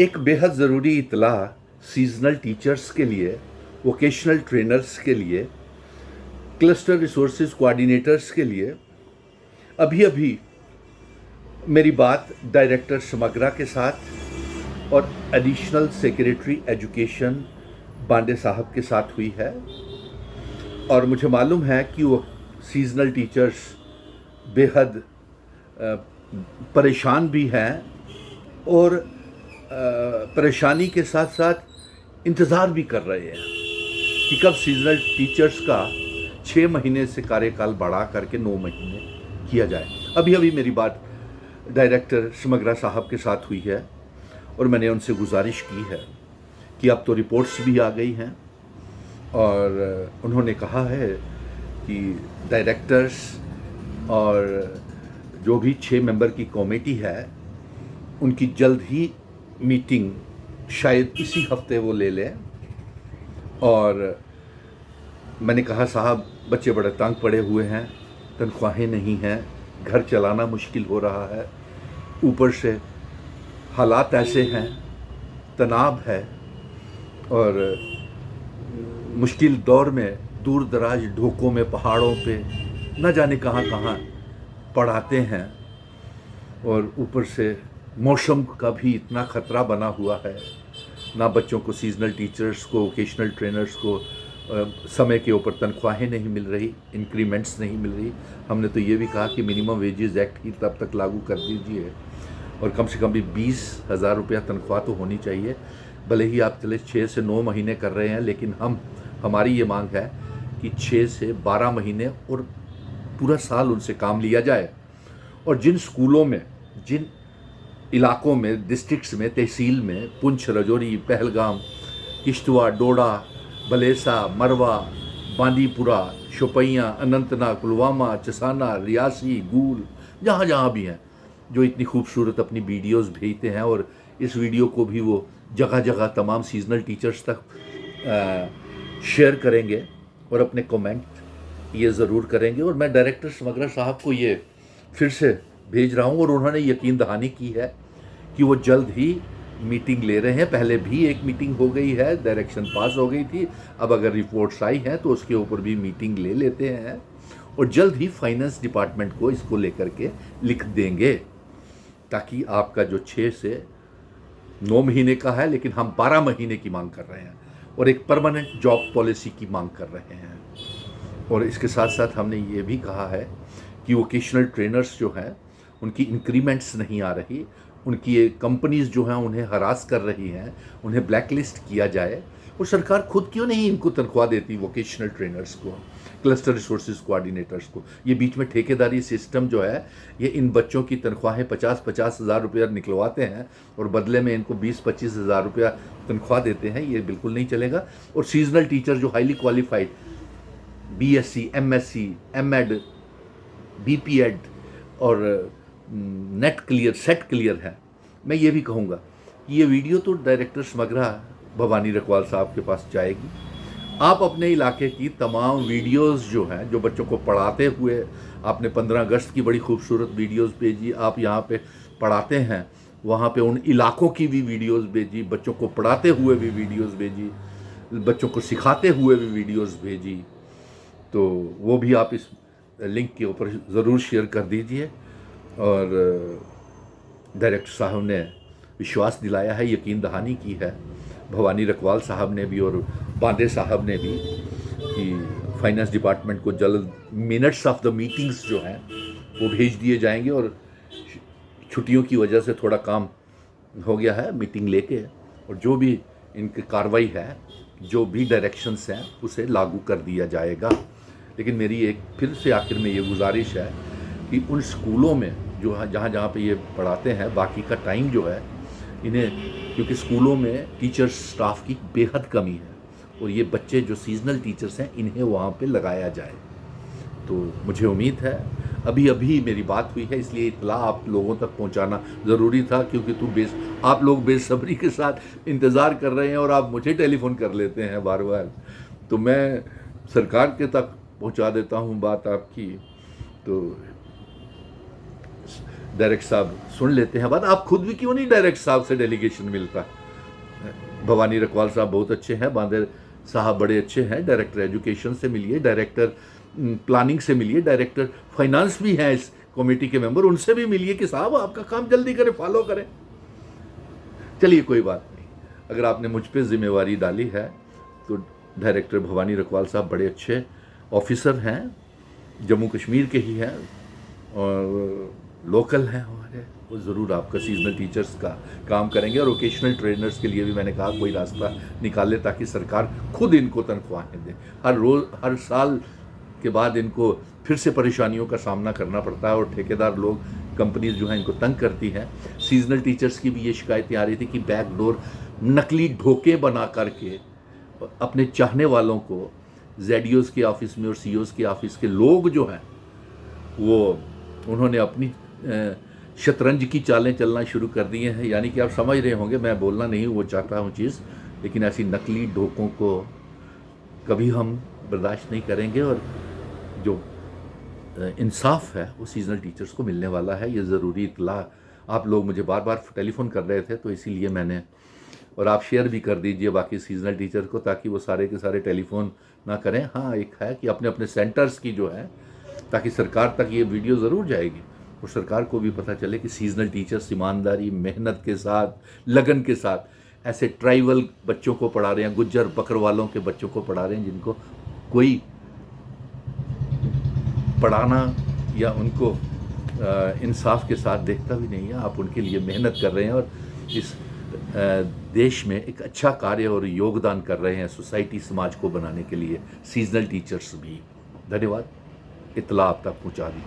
एक बेहद ज़रूरी इत्तला सीज़नल टीचर्स के लिए, वोकेशनल ट्रेनर्स के लिए, क्लस्टर रिसोर्सेज कोऑर्डिनेटर्स के लिए। अभी अभी मेरी बात डायरेक्टर समग्रा के साथ और एडिशनल सेक्रेटरी एजुकेशन बांडे साहब के साथ हुई है, और मुझे मालूम है कि वो सीज़नल टीचर्स बेहद परेशान भी हैं, और परेशानी के साथ साथ इंतज़ार भी कर रहे हैं कि कब सीजनल टीचर्स का 6 महीने से कार्यकाल बढ़ा करके 9 महीने किया जाए। अभी अभी मेरी बात डायरेक्टर समग्रा साहब के साथ हुई है, और मैंने उनसे गुजारिश की है कि अब तो रिपोर्ट्स भी आ गई हैं, और उन्होंने कहा है कि डायरेक्टर्स और जो भी 6 मेंबर की कमेटी है उनकी जल्द ही मीटिंग शायद इसी हफ्ते वो ले लें। और मैंने कहा साहब, बच्चे बड़े तंग पड़े हुए हैं, तनख्वाहें नहीं हैं, घर चलाना मुश्किल हो रहा है, ऊपर से हालात ऐसे हैं, तनाव है, और मुश्किल दौर में दूर दराज ढोकों में, पहाड़ों पे न जाने कहाँ कहाँ पढ़ाते हैं, और ऊपर से मौसम का भी इतना ख़तरा बना हुआ है। ना बच्चों को, सीजनल टीचर्स को, वोकेशनल ट्रेनर्स को समय के ऊपर तनख्वाहें नहीं मिल रही, इंक्रीमेंट्स नहीं मिल रही। हमने तो ये भी कहा कि मिनिमम वेजेस एक्ट ही तब तक लागू कर दीजिए, और कम से कम भी 20,000 रुपया तनख्वाह तो होनी चाहिए। भले ही आप चले 6 से 9 महीने कर रहे हैं, लेकिन हमारी ये मांग है कि 6 से 12 महीने और पूरा साल उनसे काम लिया जाए। और जिन स्कूलों में, जिन इलाकों में, डिस्ट्रिक्ट्स में, तहसील में, पुंछ, राजौरी, पहलगाम, किश्तवाड़, डोडा, बलेसा, मरवा, बांदीपुरा, शोपियां, अनंतनाग, पुलवामा, चसाना, रियासी, गूल, जहाँ जहाँ भी हैं, जो इतनी खूबसूरत अपनी वीडियोस भेजते हैं, और इस वीडियो को भी वो जगह जगह तमाम सीजनल टीचर्स तक शेयर करेंगे और अपने कमेंट ये ज़रूर करेंगे। और मैं डायरेक्टर समग्रा साहब को ये फिर से भेज रहा हूँ, और उन्होंने यकीन दहानी की है कि वो जल्द ही मीटिंग ले रहे हैं। पहले भी एक मीटिंग हो गई है, डायरेक्शन पास हो गई थी, अब अगर रिपोर्ट्स आई हैं तो उसके ऊपर भी मीटिंग ले लेते हैं, और जल्द ही फाइनेंस डिपार्टमेंट को इसको लेकर के लिख देंगे, ताकि आपका जो 6 से 9 महीने का है, लेकिन हम 12 महीने की मांग कर रहे हैं, और एक परमानेंट जॉब पॉलिसी की मांग कर रहे हैं। और इसके साथ साथ हमने ये भी कहा है कि वोकेशनल ट्रेनर्स जो हैं उनकी इंक्रीमेंट्स नहीं आ रही, उनकी कंपनीज जो हैं उन्हें हरास कर रही हैं, उन्हें ब्लैकलिस्ट किया जाए। और सरकार खुद क्यों नहीं इनको तनख्वाह देती, वोकेशनल ट्रेनर्स को, क्लस्टर रिसोर्सेज कोऑर्डिनेटर्स को? ये बीच में ठेकेदारी सिस्टम जो है, ये इन बच्चों की तनख्वाहें 50-50 हज़ार रुपया निकलवाते हैं, और बदले में इनको 20-25 हज़ार रुपया तनख्वाह देते हैं। ये बिल्कुल नहीं चलेगा। और सीजनल टीचर जो highly qualified, BSc, MSc, MEd, BPEd और नेट क्लियर, सेट क्लियर है, मैं ये भी कहूँगा कि ये वीडियो तो डायरेक्टर समग्रा भवानी रखवाल साहब के पास जाएगी। आप अपने इलाके की तमाम वीडियोस जो हैं, जो बच्चों को पढ़ाते हुए, आपने 15 अगस्त की बड़ी खूबसूरत वीडियोस भेजी, आप यहाँ पे पढ़ाते हैं, वहाँ पे उन इलाकों की भी वीडियोस भेजी, बच्चों को पढ़ाते हुए भी वीडियोस भेजी, बच्चों को सिखाते हुए भी वीडियोस भेजी, तो वो भी आप इस लिंक के ऊपर ज़रूर शेयर कर दीजिए। और डायरेक्टर साहब ने विश्वास दिलाया है, यकीन दहानी की है, भवानी रखवाल साहब ने भी और बांदे साहब ने भी, कि फाइनेंस डिपार्टमेंट को जल्द मिनट्स ऑफ द मीटिंग्स जो हैं वो भेज दिए जाएंगे। और छुट्टियों की वजह से थोड़ा काम हो गया है, मीटिंग लेके, और जो भी इनकी कार्रवाई है, जो भी डायरेक्शंस हैं, उसे लागू कर दिया जाएगा। लेकिन मेरी एक फिर से आखिर में ये गुजारिश है कि उन स्कूलों में जो जहाँ जहाँ पे ये पढ़ाते हैं, बाकी का टाइम जो है इन्हें, क्योंकि स्कूलों में टीचर्स स्टाफ की बेहद कमी है, और ये बच्चे जो सीजनल टीचर्स हैं इन्हें वहाँ पे लगाया जाए। तो मुझे उम्मीद है, अभी अभी मेरी बात हुई है, इसलिए इतला आप लोगों तक पहुंचाना ज़रूरी था, क्योंकि आप लोग बेसब्री के साथ इंतज़ार कर रहे हैं, और आप मुझे टेलीफोन कर लेते हैं बार बार, तो मैं सरकार के तक पहुंचा देता हूं बात आपकी। तो डायरेक्ट साहब सुन लेते हैं बात। आप खुद भी क्यों नहीं डायरेक्ट साहब से डेलीगेशन मिलता? भवानी रखवाल साहब बहुत अच्छे हैं, बांदर साहब बड़े अच्छे हैं, डायरेक्टर एजुकेशन से मिलिए, डायरेक्टर प्लानिंग से मिलिए, डायरेक्टर फाइनेंस भी हैं इस कमेटी के मेंबर, उनसे भी मिलिए कि साहब आपका काम जल्दी करें, फॉलो करें। चलिए कोई बात नहीं, अगर आपने मुझ पे जिम्मेवारी डाली है तो डायरेक्टर भवानी रखवाल साहब बड़े अच्छे ऑफिसर हैं, जम्मू कश्मीर के ही हैं और लोकल हैं हमारे, वो ज़रूर आपका सीजनल टीचर्स का काम करेंगे। और वोकेशनल ट्रेनर्स के लिए भी मैंने कहा कोई रास्ता निकाले ताकि सरकार खुद इनको तनख्वाहें दे। हर साल के बाद इनको फिर से परेशानियों का सामना करना पड़ता है और ठेकेदार लोग, कंपनीज जो हैं इनको तंग करती हैं। सीजनल टीचर्स की भी ये शिकायतें आ रही थी कि बैकडोर नकली ढोके बना करके अपने चाहने वालों को जेडीओज के ऑफिस में और सीईओज के ऑफिस के लोग जो हैं वो उन्होंने अपनी शतरंज की चालें चलना शुरू कर दिए हैं। यानी कि आप समझ रहे होंगे, मैं बोलना नहीं वो चाहता हूँ चीज़, लेकिन ऐसी नकली ढोकों को कभी हम बर्दाश्त नहीं करेंगे और जो इंसाफ है वो सीजनल टीचर्स को मिलने वाला है। ये ज़रूरी इतला आप लोग मुझे बार बार टेलीफोन कर रहे थे तो इसीलिए मैंने, और आप शेयर भी कर दीजिए बाकी सीजनल टीचर को ताकि वो सारे के सारे टेलीफोन ना करें। हाँ, एक है कि अपने अपने सेंटर्स की जो है, ताकि सरकार तक ये वीडियो ज़रूर जाएगी और सरकार को भी पता चले कि सीजनल टीचर्स ईमानदारी, मेहनत के साथ, लगन के साथ ऐसे ट्राइबल बच्चों को पढ़ा रहे हैं, गुज्जर बकरवालों के बच्चों को पढ़ा रहे हैं जिनको कोई पढ़ाना या उनको इंसाफ के साथ देखता भी नहीं है। आप उनके लिए मेहनत कर रहे हैं और इस देश में एक अच्छा कार्य और योगदान कर रहे हैं सोसाइटी, समाज को बनाने के लिए सीजनल टीचर्स भी। धन्यवाद, इत्तला आप तक पहुँचा दी।